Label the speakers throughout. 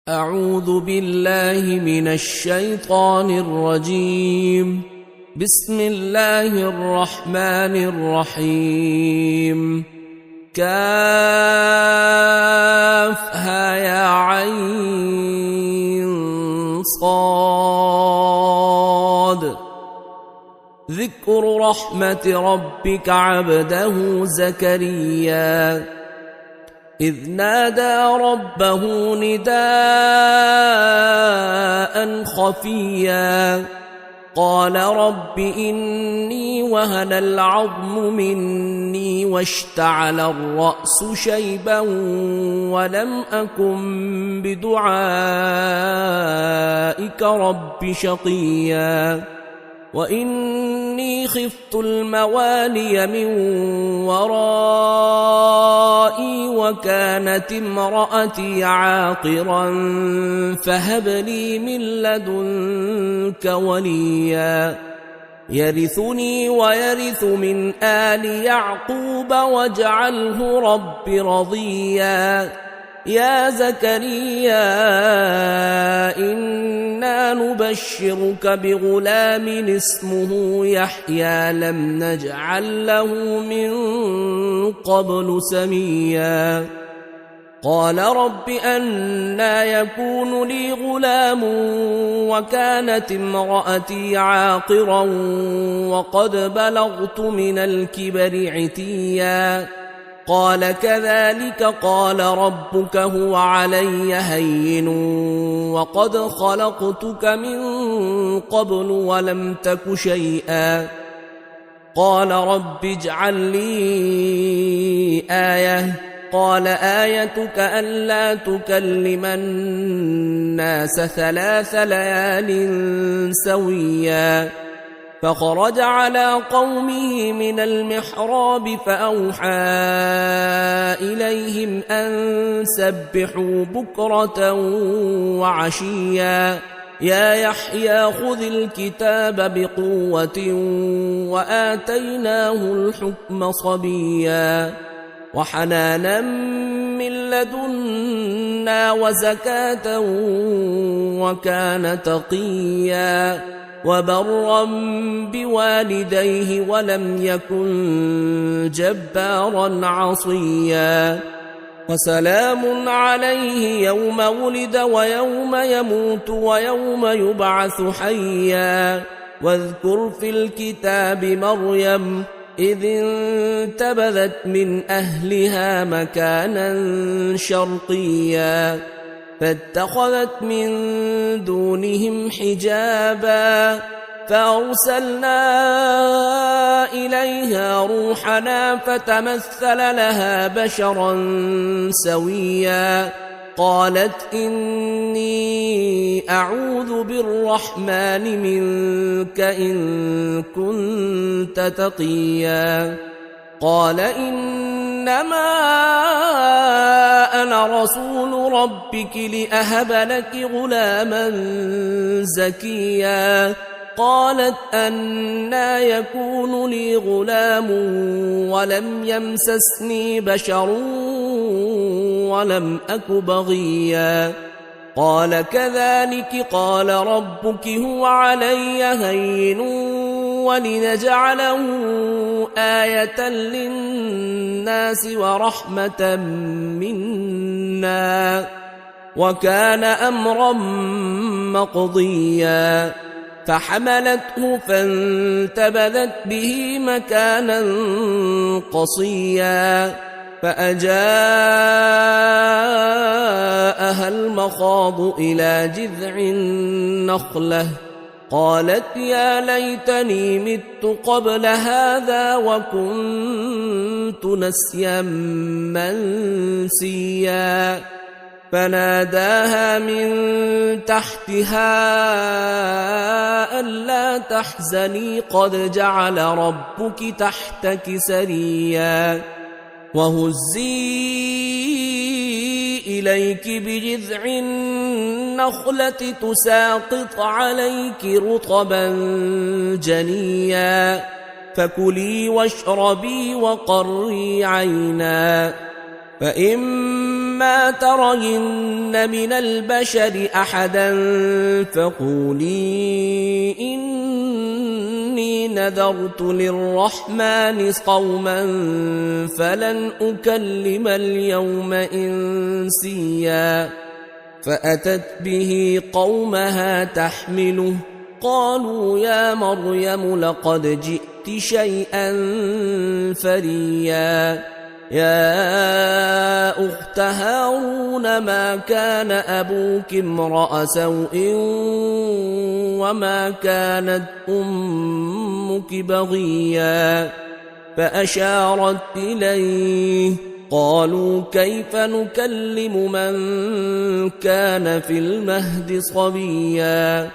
Speaker 1: أعوذ بالله من الشيطان الرجيم. بسم الله الرحمن الرحيم. كافها يا عين صاد. ذكر رحمة ربك عبده زكريا إذ نادى ربه نداء خفيا قال رب إني وهن العظم مني واشتعل الرأس شيبا ولم أكن بدعائك رب شقيا وإني خفت الموالي من ورائي وكانت امرأتي عاقرا فهب لي من لدنك وليا يرثني ويرث من آل يعقوب واجعله رب رضيا يا زكريا إنا نبشرك بغلام اسمه يحيى لم نجعل له من قبل سميا قال رب أنى يكون لي غلام وكانت امرأتي عاقرا وقد بلغت من الكبر عتيا قال كذلك قال ربك هو علي هين وقد خلقتك من قبل ولم تك شيئا قال رب اجعل لي آية قال آيتك ألا تكلم الناس 3 ليال سويا فخرج على قومه من المحراب فأوحى إليهم أن سبحوا بكرة وعشيا يا يحيى خذ الكتاب بقوة وآتيناه الحكم صبيا وحنانا من لدنا وزكاة وكان تقيا وبرا بوالديه ولم يكن جبارا عصيا وسلام عليه يوم ولد ويوم يموت ويوم يبعث حيا واذكر في الكتاب مريم إذ انتبذت من أهلها مكانا شرقيا فاتخذت من دونهم حجابا فأرسلنا إليها روحنا فتمثل لها بشرا سويا قالت إني أعوذ بالرحمن منك إن كنت تقيا قال إنما أنا رسول ربك لأهب لك غلاما زكيا قالت أنى يكون لي غلام ولم يمسسني بشر ولم أك بغيا قال كذلك قال ربك هو علي هين ولنجعله آية للناس ورحمة منا وكان أمرا مقضيا فحملته فانتبذت به مكانا قصيا فأجاءها المخاض إلى جذع النخلة قالت يا ليتني مت قبل هذا وكنت نسيا منسيا فناداها من تحتها ألا تحزني قد جعل ربك تحتك سريا وهزي إليك بجذع النخلة تساقط عليك رطبا جنيا فكلي واشربي وقري عينا فإما فإما ترين من البشر أحدا فقولي إني نذرت للرحمن صوما فلن أكلم اليوم إنسيا فأتت به قومها تحمله قالوا يا مريم لقد جئت شيئا فريا يا أخت هارون ما كان أبوك امرأ سوء وما كانت أمك بغيا فأشارت إليه قالوا كيف نكلم من كان في المهد صبيا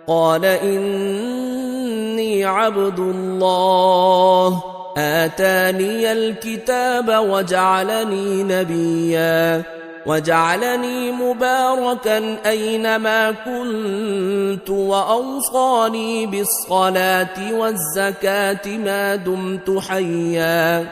Speaker 1: قال إني عبد الله آتاني الكتاب وجعلني نبيا وجعلني مباركا أينما كنت وأوصاني بالصلاة والزكاة ما دمت حيا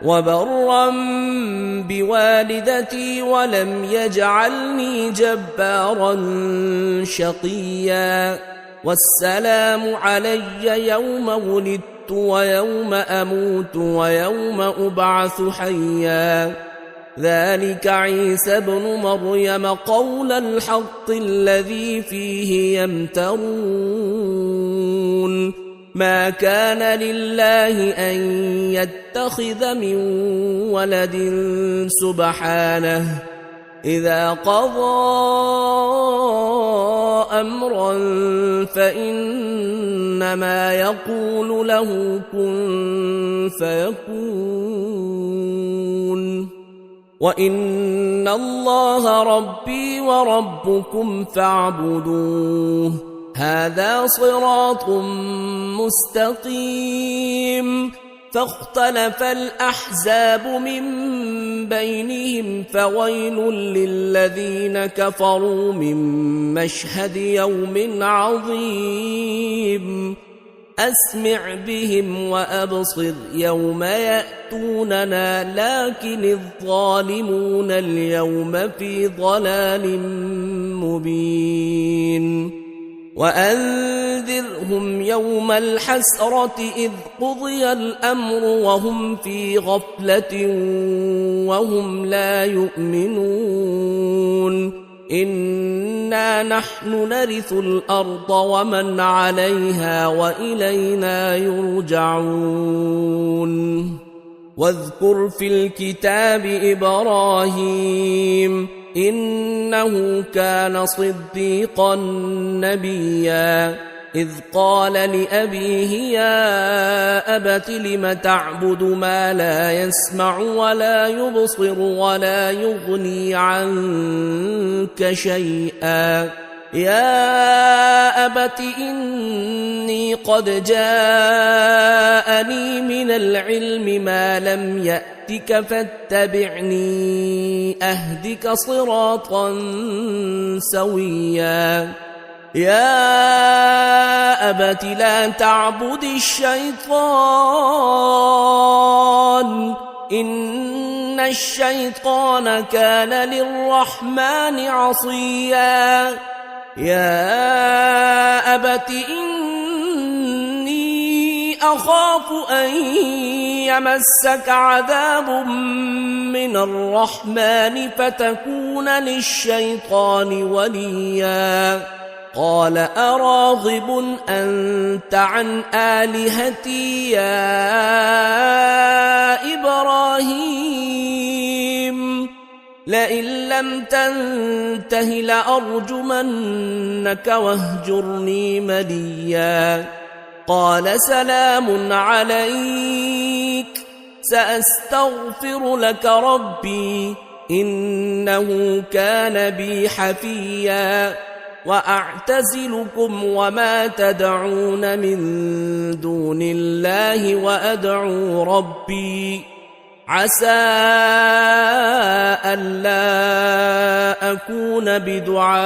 Speaker 1: وبرا بوالدتي ولم يجعلني جبارا شقيا والسلام علي يوم ولدت ويوم أموت ويوم أبعث حيا ذلك عيسى ابن مريم قول الحق الذي فيه يمترون ما كان لله أن يتخذ من ولد سبحانه إذا قضى أمرا فإنما يقول له كن فيكون وإن الله ربي وربكم فاعبدوه هذا صراط مستقيم فاختلف الأحزاب من بينهم فويل للذين كفروا من مشهد يوم عظيم أسمع بهم وأبصر يوم يأتوننا لكن الظالمون اليوم في ضلال مبين وأنذرهم يوم الحسرة إذ قضي الأمر وهم في غفلة وهم لا يؤمنون إنا نحن نرث الأرض ومن عليها وإلينا يرجعون واذكر في الكتاب إبراهيم إنه كان صديقا نبيا إذ قال لأبيه يا أبت لم تعبد ما لا يسمع ولا يبصر ولا يغني عنك شيئا يا أبت إني قد جاءني من العلم ما لم يأتك فاتبعني أهدك صراطا سويا يا أبت لا تعبد الشيطان إن الشيطان كان للرحمن عصيا يا أبت إني أخاف أن يمسك عذاب من الرحمن فتكون للشيطان وليا قال أراغب أنت عن آلهتي يا إبراهيم لئن لم تنته لأرجمنك واهجرني مليا قال سلام عليك سأستغفر لك ربي إنه كان بي حفيا وأعتزلكم وما تدعون من دون الله وأدعو ربي عسى ألا أكون بدعاء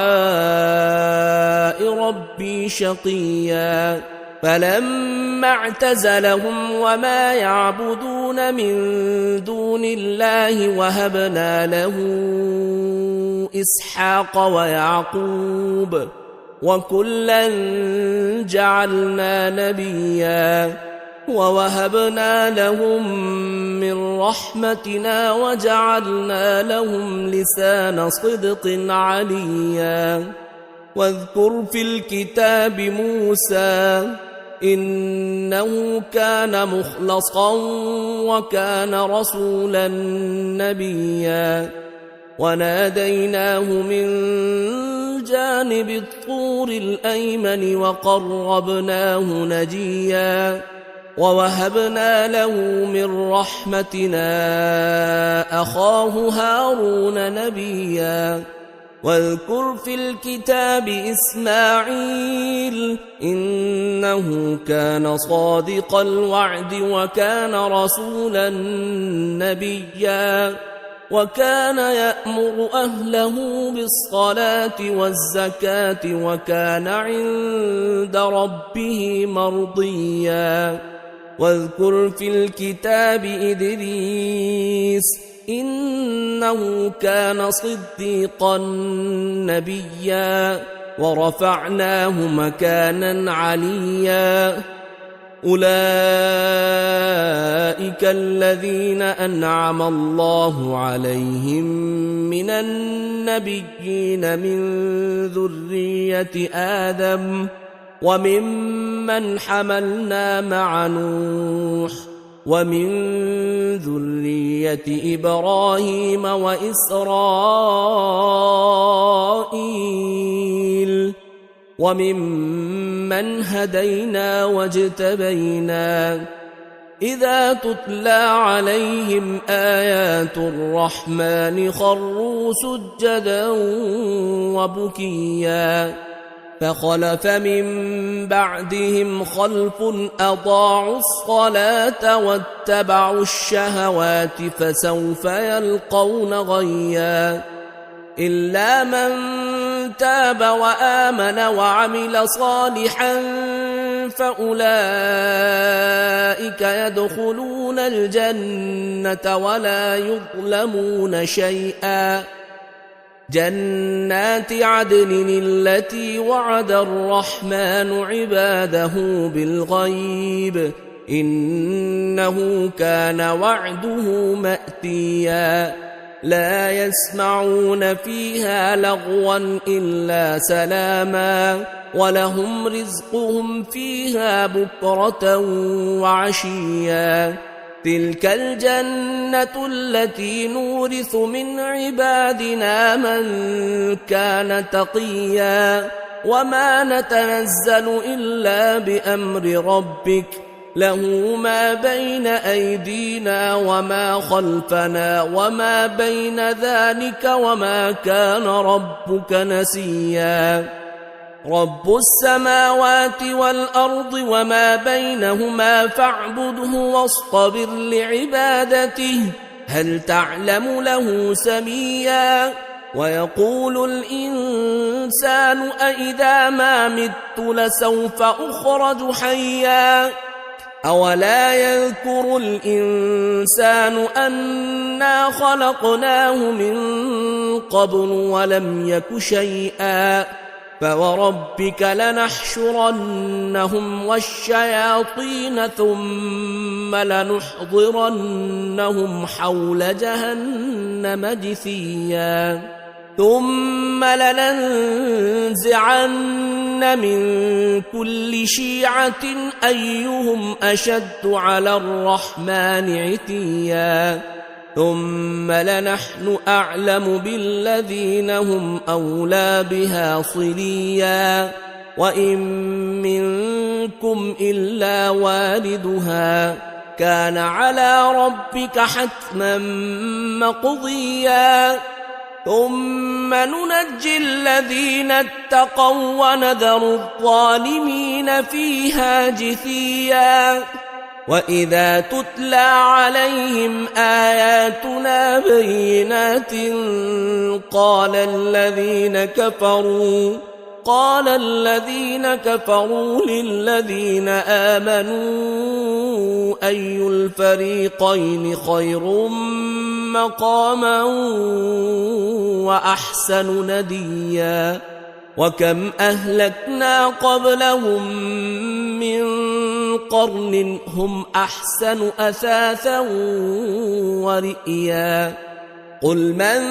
Speaker 1: ربي شقيا فلما فلما اعتزلهم وما يعبدون من دون الله وهبنا له إسحاق ويعقوب وكلا جعلنا نبيا ووهبنا لهم من رحمتنا وجعلنا لهم لسان صدق عليا واذكر في الكتاب موسى إنه كان مخلصا وكان رسولا نبيا وناديناه من جانب الطور الأيمن وقربناه نجيا ووهبنا له من رحمتنا أخاه هارون نبيا واذكر في الكتاب إسماعيل إنه كان صادق الوعد وكان رسولا نبيا وكان يأمر أهله بالصلاة والزكاة وكان عند ربه مرضيا واذكر في الكتاب إدريس إنه كان صديقا نبيا ورفعناه مكانا عليا أولئك الذين أنعم الله عليهم من النبيين من ذرية آدم وممن حملنا مع نوح ومن ذرية إبراهيم وإسرائيل وممن هدينا واجتبينا إذا تتلى عليهم آيات الرحمن خروا سجدا وبكيا فخلف من بعدهم خلف أضاعوا الصلاة واتبعوا الشهوات فسوف يلقون غيا إلا من تاب وآمن وعمل صالحا فأولئك يدخلون الجنة ولا يظلمون شيئا جنات عدن التي وعد الرحمن عباده بالغيب إنه كان وعده مأتيا لا يسمعون فيها لغوا إلا سلاما ولهم رزقهم فيها بكرة وعشيا تلك الجنة التي نورث من عبادنا من كان تقيا وما نتنزل إلا بأمر ربك له ما بين أيدينا وما خلفنا وما بين ذلك وما كان ربك نسيا رب السماوات والأرض وما بينهما فاعبده واصطبر لعبادته هل تعلم له سميا ويقول الإنسان أإذا ما مت لسوف أخرج حيا أولا يذكر الإنسان أنا خلقناه من قبل ولم يك شيئا فوربك لنحشرنهم والشياطين ثم لنحضرنهم حول جهنم جثيا ثم لننزعن من كل شيعة أيهم أشد على الرحمن عتيا ثم لنحن أعلم بالذين هم أولى بها صليا وإن منكم إلا واردها كان على ربك حتما مقضيا ثم ننجي الذين اتقوا ونذر الظالمين فيها جثيا وإذا تتلى عليهم آياتنا بينات قال قال الذين كفروا للذين آمنوا أي الفريقين خير مقاما وأحسن نديا وكم أهلكنا قبلهم من قرن هم أحسن أثاثا ورئيا قل من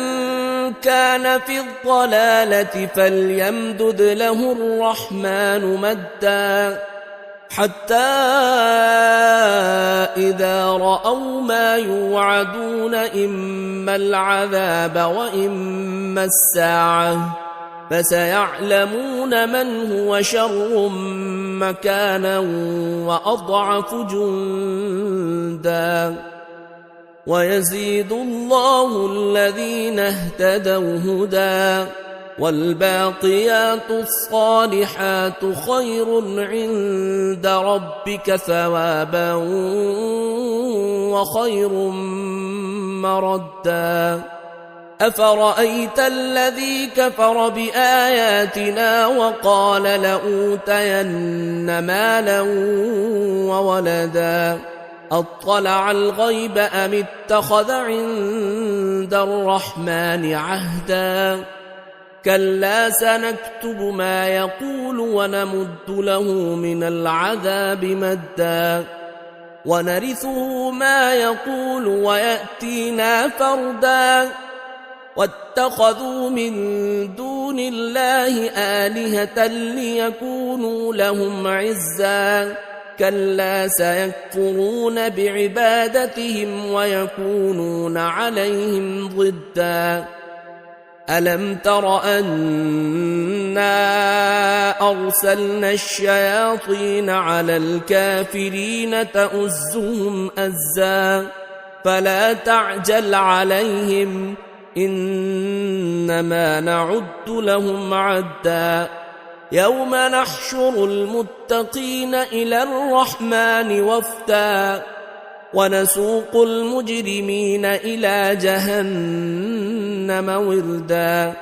Speaker 1: كان في الضلالة فليمدد له الرحمن مدا حتى إذا رأوا ما يوعدون إما العذاب وإما الساعة فسيعلمون من هو شر مكانا وأضعف جندا ويزيد الله الذين اهتدوا هدى والباقيات الصالحات خير عند ربك ثوابا وخير مردا أفرأيت الذي كفر بآياتنا وقال لأوتين مالا وولدا أطلع الغيب أم اتخذ عند الرحمن عهدا كلا سنكتب ما يقول ونمد له من العذاب مدا ونرثه ما يقول ويأتينا فردا واتخذوا من دون الله آلهة ليكونوا لهم عزا كلا سيكفرون بعبادتهم ويكونون عليهم ضدا ألم تر أنا أرسلنا الشياطين على الكافرين تؤزهم أزا فلا تعجل عليهم إنما نعد لهم عدا يوم نحشر المتقين إلى الرحمن وفدا ونسوق المجرمين إلى جهنم وردا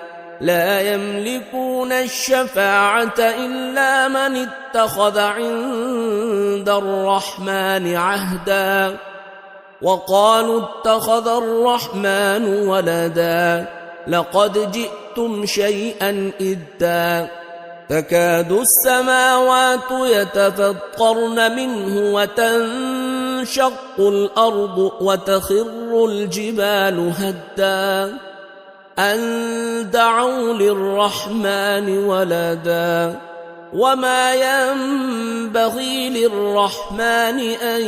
Speaker 1: لا يملكون الشفاعة إلا من اتخذ عند الرحمن عهدا وقالوا اتخذ الرحمن ولدا لقد جئتم شيئا إدا تكاد السماوات يتفطرن منه وتنشق الأرض وتخر الجبال هدا أن دعوا للرحمن ولدا وما ينبغي للرحمن أن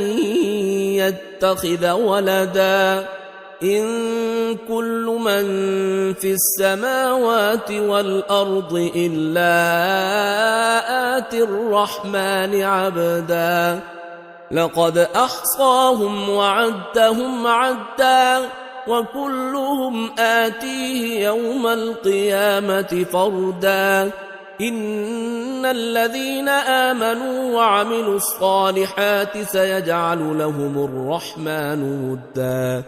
Speaker 1: يتخذ ولدا إن كل من في السماوات والأرض إلا آتي الرحمن عبدا لقد أحصاهم وعدهم عدا وكلهم آتيه يوم القيامة فردا إن الذين آمنوا وعملوا الصالحات سيجعل لهم الرحمن ودا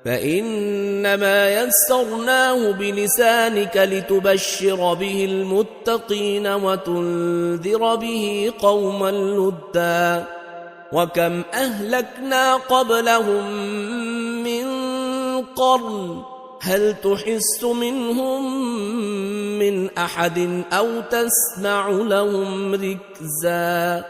Speaker 1: فإنما يسرناه بلسانك لتبشر به المتقين وتنذر به قوما لدا وكم أهلكنا قبلهم من قرن هل تحس منهم من أحد أو تسمع لهم ركزا